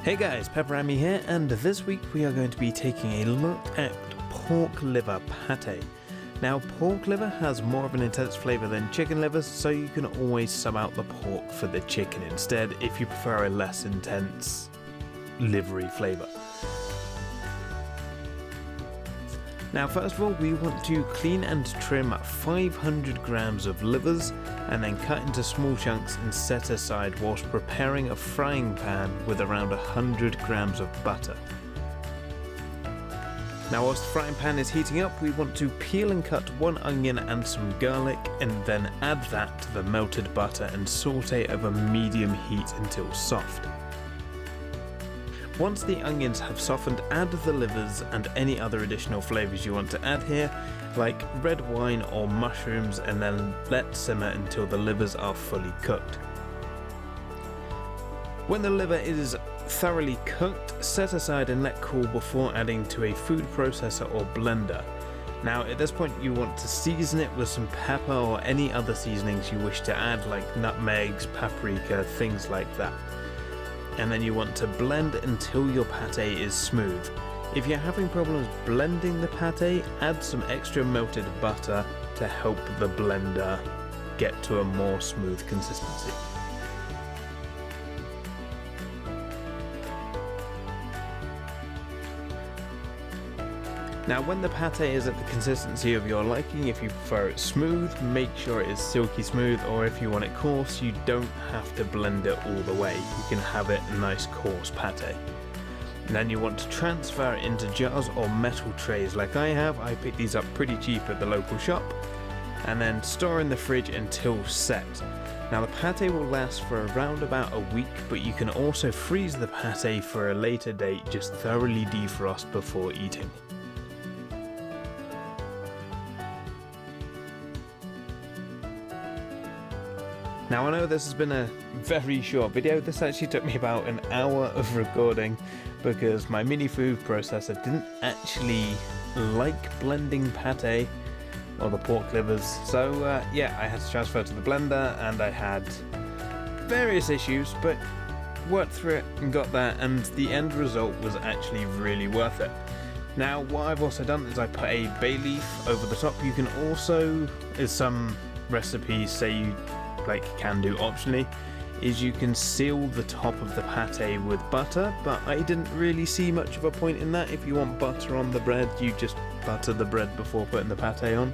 Hey guys, PepperAmmy here, and this week we are going to be taking a look at pork liver pate. Now, pork liver has more of an intense flavour than chicken livers, so you can always sub out the pork for the chicken instead if you prefer a less intense livery flavour. Now, first of all, we want to clean and trim 500 grams of livers and then cut into small chunks and set aside whilst preparing a frying pan with around 100 grams of butter. Now, whilst the frying pan is heating up, we want to peel and cut one onion and some garlic and then add that to the melted butter and saute over medium heat until soft. Once the onions have softened, add the livers and any other additional flavours you want to add here, like red wine or mushrooms, and then let simmer until the livers are fully cooked. When the liver is thoroughly cooked, set aside and let cool before adding to a food processor or blender. Now, at this point you want to season it with some pepper or any other seasonings you wish to add, like nutmegs, paprika, things like that. And then you want to blend until your pate is smooth. If you're having problems blending the pate, add some extra melted butter to help the blender get to a more smooth consistency. Now, when the pate is at the consistency of your liking, if you prefer it smooth, make sure it is silky smooth, or if you want it coarse, you don't have to blend it all the way. You can have it a nice coarse pate. And then you want to transfer it into jars or metal trays like I have. I picked these up pretty cheap at the local shop. And then store in the fridge until set. Now, the pate will last for around about a week, but you can also freeze the pate for a later date, just thoroughly defrost before eating. Now, I know this has been a very short video. This actually took me about an hour of recording because my mini food processor didn't actually like blending pate or the pork livers. So yeah, I had to transfer to the blender and I had various issues, but worked through it and got there, and the end result was actually really worth it. Now, what I've also done is I put a bay leaf over the top. You can also, as some recipes say you can do optionally, is you can seal the top of the pate with butter, but I didn't really see much of a point in that. If you want butter on the bread, you just butter the bread before putting the pate on.